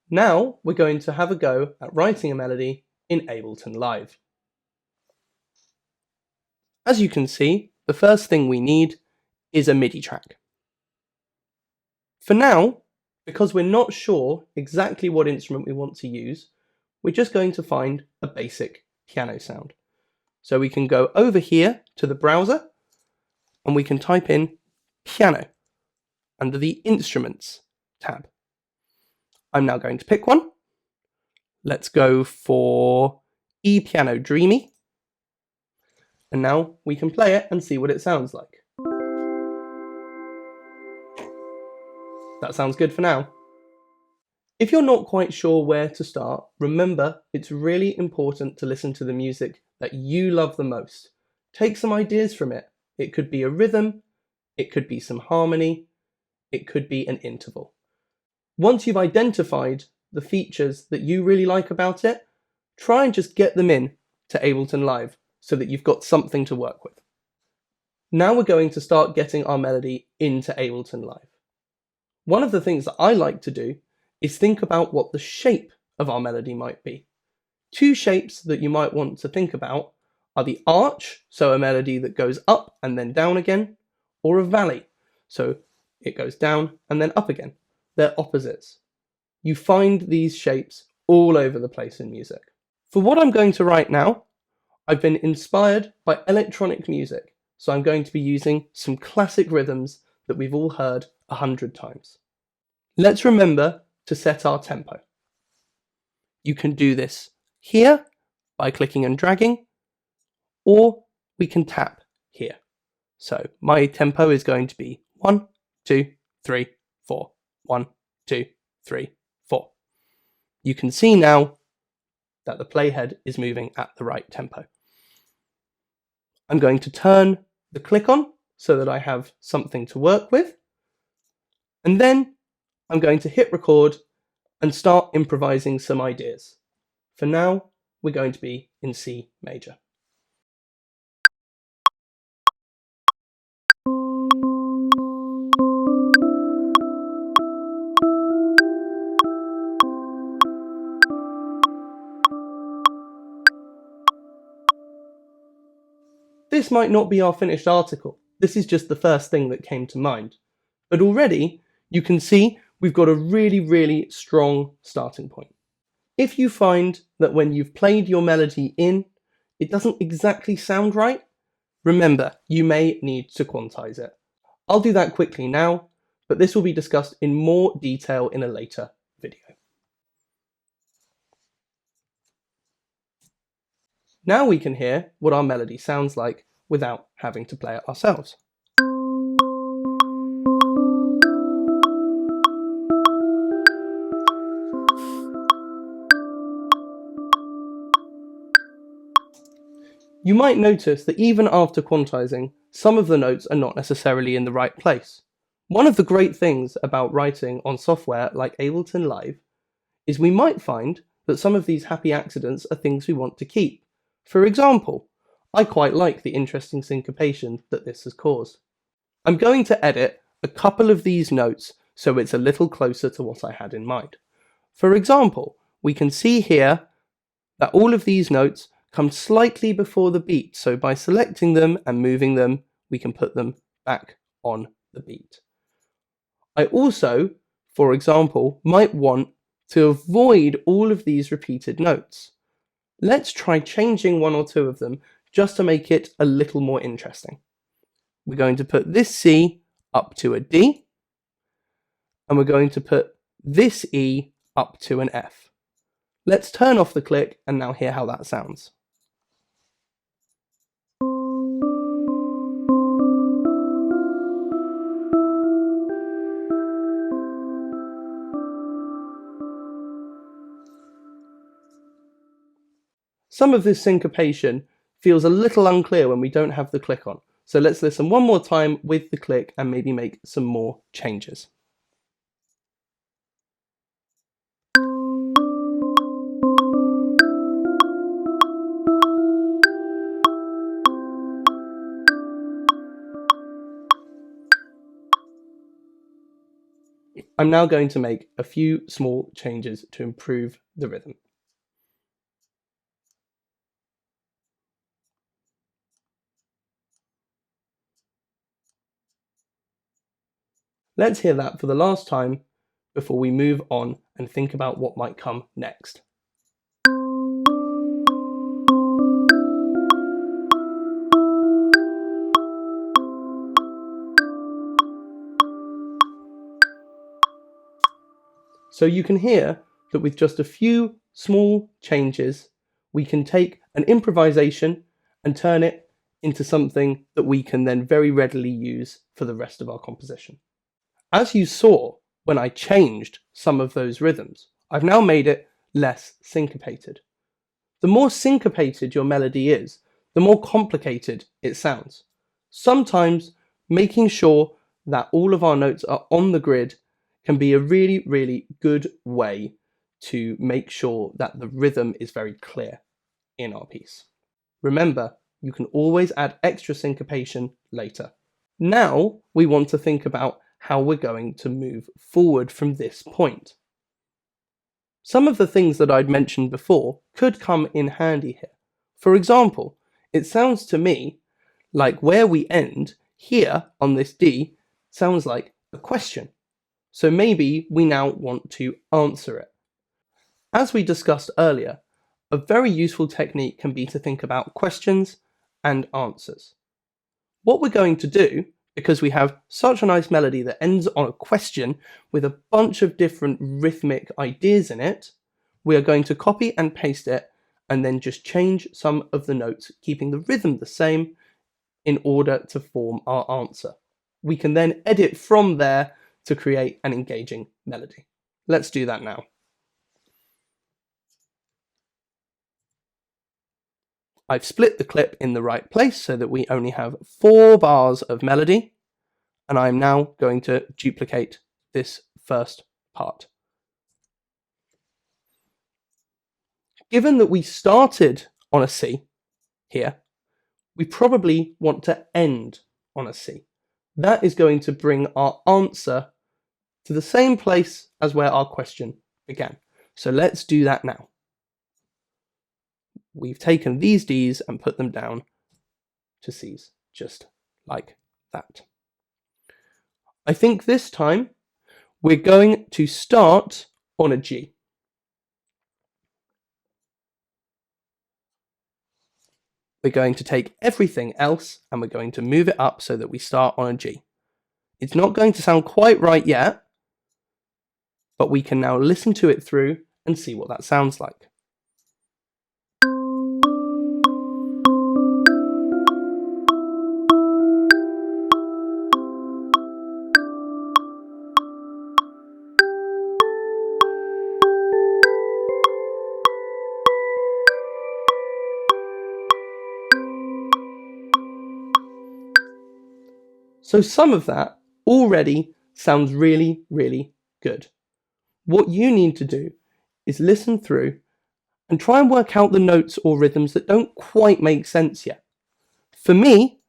Now we're going to have a go at writing a melody in Ableton Live. As you can see, the first thing we need is a MIDI track. For now, because we're not sure exactly what instrument we want to use, we're just going to find a basic piano sound. So we can go over here to the browser and we can type in piano under the Instruments tab. I'm now going to pick one. Let's go for E Piano Dreamy. And now we can play it and see what it sounds like. That sounds good for now. If you're not quite sure where to start, remember it's really important to listen to the music that you love the most. Take some ideas from it. It could be a rhythm, it could be some harmony, it could be an interval. Once you've identified the features that you really like about it, try and just get them in to Ableton Live so that you've got something to work with. Now we're going to start getting our melody into Ableton Live. One of the things that I like to do is think about what the shape of our melody might be. Two shapes that you might want to think about are the arch, so a melody that goes up and then down again, or a valley, so it goes down and then up again. They're opposites. You find these shapes all over the place in music. For what I'm going to write now, I've been inspired by electronic music, so I'm going to be using some classic rhythms that we've all heard 100 times. Let's remember to set our tempo. You can do this here by clicking and dragging, or we can tap here. So my tempo is going to be 1, 2, 3, 4. 1, 2, 3, 4. You can see now that the playhead is moving at the right tempo. I'm going to turn the click on so that I have something to work with. And then I'm going to hit record and start improvising some ideas. For now, we're going to be in C major. This might not be our finished article. This is just the first thing that came to mind. But already, you can see we've got a really strong starting point. If you find that when you've played your melody in, it doesn't exactly sound right, remember, you may need to quantize it. I'll do that quickly now, but this will be discussed in more detail in a later video. Now we can hear what our melody sounds like without having to play it ourselves. You might notice that even after quantizing, some of the notes are not necessarily in the right place. One of the great things about writing on software like Ableton Live is we might find that some of these happy accidents are things we want to keep. For example, I quite like the interesting syncopation that this has caused. I'm going to edit a couple of these notes so it's a little closer to what I had in mind. For example, we can see here that all of these notes come slightly before the beat, so by selecting them and moving them, we can put them back on the beat. I also, for example, might want to avoid all of these repeated notes. Let's try changing one or two of them just to make it a little more interesting. We're going to put this C up to a D, and we're going to put this E up to an F. Let's turn off the click and now hear how that sounds. Some of this syncopation feels a little unclear when we don't have the click on. So let's listen one more time with the click and maybe make some more changes. I'm now going to make a few small changes to improve the rhythm. Let's hear that for the last time before we move on and think about what might come next. So you can hear that with just a few small changes, we can take an improvisation and turn it into something that we can then very readily use for the rest of our composition. As you saw when I changed some of those rhythms, I've now made it less syncopated. The more syncopated your melody is, the more complicated it sounds. Sometimes making sure that all of our notes are on the grid can be a really, really good way to make sure that the rhythm is very clear in our piece. Remember, you can always add extra syncopation later. Now we want to think about how we're going to move forward from this point. Some of the things that I'd mentioned before could come in handy here. For example, it sounds to me like where we end here on this D sounds like a question. So maybe we now want to answer it. As we discussed earlier, a very useful technique can be to think about questions and answers. What we're going to do, because we have such a nice melody that ends on a question with a bunch of different rhythmic ideas in it, we are going to copy and paste it and then just change some of the notes, keeping the rhythm the same in order to form our answer. We can then edit from there to create an engaging melody. Let's do that now. I've split the clip in the right place so that we only have 4 bars of melody, and I'm now going to duplicate this first part. Given that we started on a C here, we probably want to end on a C. That is going to bring our answer to the same place as where our question began. So let's do that now. We've taken these Ds and put them down to Cs, just like that. I think this time we're going to start on a G. We're going to take everything else and we're going to move it up so that we start on a G. It's not going to sound quite right yet, but we can now listen to it through and see what that sounds like. So some of that already sounds really, really good. What you need to do is listen through and try and work out the notes or rhythms that don't quite make sense yet. For me,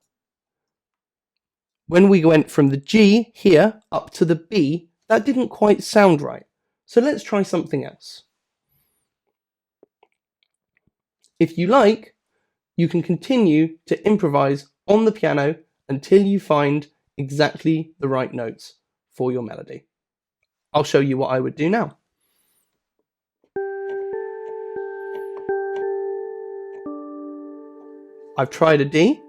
when we went from the G here up to the B, that didn't quite sound right. So let's try something else. If you like, you can continue to improvise on the piano until you find exactly the right notes for your melody. I'll show you what I would do now. I've tried a D.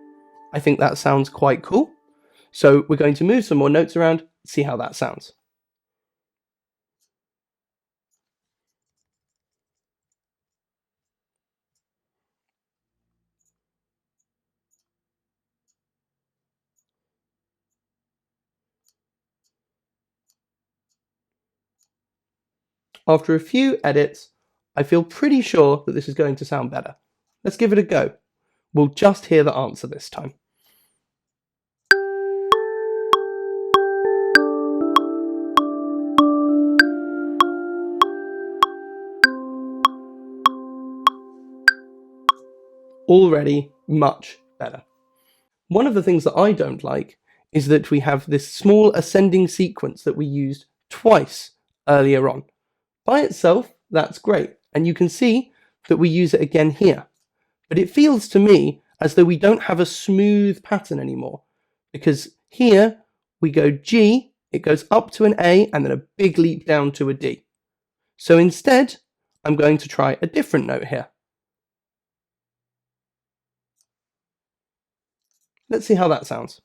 I think that sounds quite cool. So we're going to move some more notes around, see how that sounds. After a few edits, I feel pretty sure that this is going to sound better. Let's give it a go. We'll just hear the answer this time. Already much better. One of the things that I don't like is that we have this small ascending sequence that we used twice earlier on. By itself, that's great, and you can see that we use it again here. But it feels to me as though we don't have a smooth pattern anymore, because here we go G, it goes up to an A, and then a big leap down to a D. So instead, I'm going to try a different note here. Let's see how that sounds.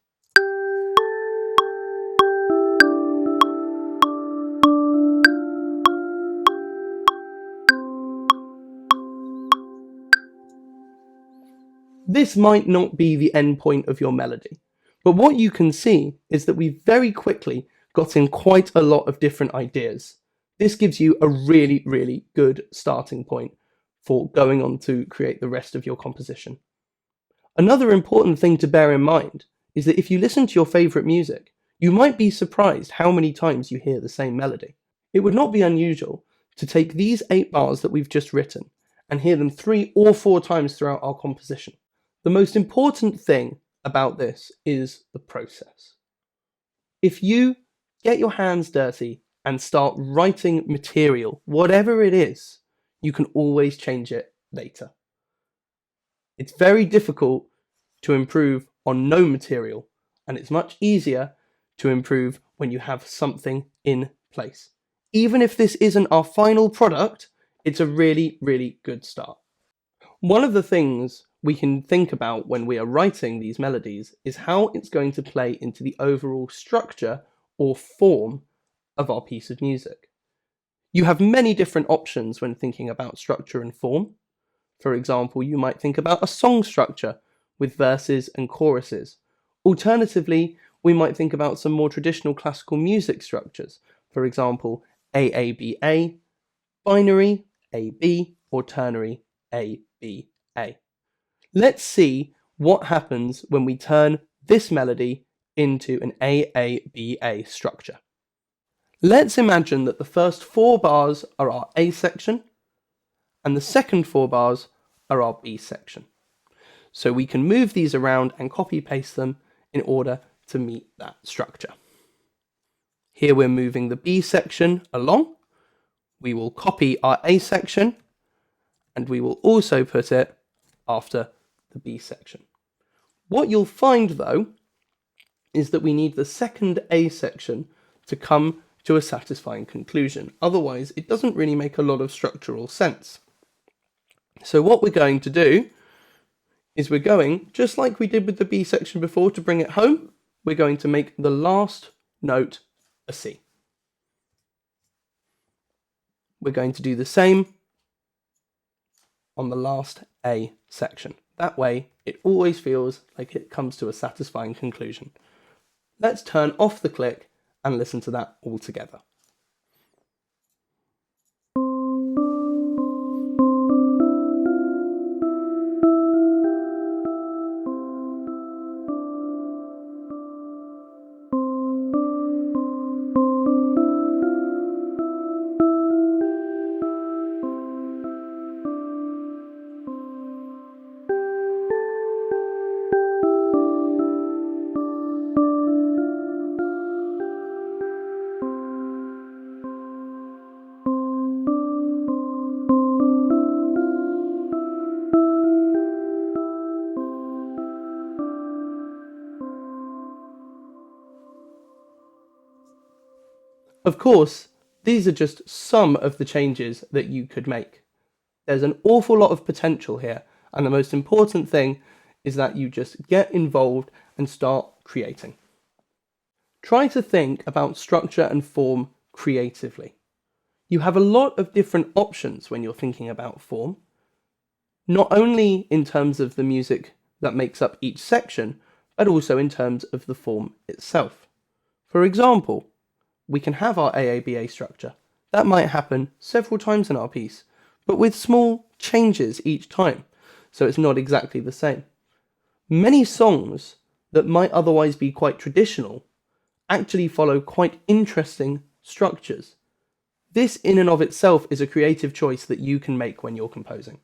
This might not be the end point of your melody, but what you can see is that we very quickly got in quite a lot of different ideas. This gives you a really, really good starting point for going on to create the rest of your composition. Another important thing to bear in mind is that if you listen to your favourite music, you might be surprised how many times you hear the same melody. It would not be unusual to take these 8 bars that we've just written and hear them 3 or 4 times throughout our composition. The most important thing about this is the process. If you get your hands dirty and start writing material, whatever it is, you can always change it later. It's very difficult to improve on no material, and it's much easier to improve when you have something in place. Even if this isn't our final product, it's a really, really good start. One of the things we can think about when we are writing these melodies is how it's going to play into the overall structure or form of our piece of music. You have many different options when thinking about structure and form. For example, you might think about a song structure with verses and choruses. Alternatively, we might think about some more traditional classical music structures. For example, AABA, binary, AB, or ternary, ABA. Let's see what happens when we turn this melody into an AABA structure. Let's imagine that the first 4 bars are our A section and the second 4 bars are our B section. So we can move these around and copy paste them in order to meet that structure. Here we're moving the B section along. We will copy our A section and we will also put it after the B section. What you'll find though is that we need the second A section to come to a satisfying conclusion. Otherwise, it doesn't really make a lot of structural sense. So what we're going to do is we're going, just like we did with the B section before, to bring it home, we're going to make the last note a C. We're going to do the same on the last A section. That way, it always feels like it comes to a satisfying conclusion. Let's turn off the click and listen to that all together. Of course, these are just some of the changes that you could make. There's an awful lot of potential here, and the most important thing is that you just get involved and start creating. Try to think about structure and form creatively. You have a lot of different options when you're thinking about form, not only in terms of the music that makes up each section, but also in terms of the form itself. For example, we can have our AABA structure. That might happen several times in our piece, but with small changes each time, so it's not exactly the same. Many songs that might otherwise be quite traditional actually follow quite interesting structures. This in and of itself is a creative choice that you can make when you're composing.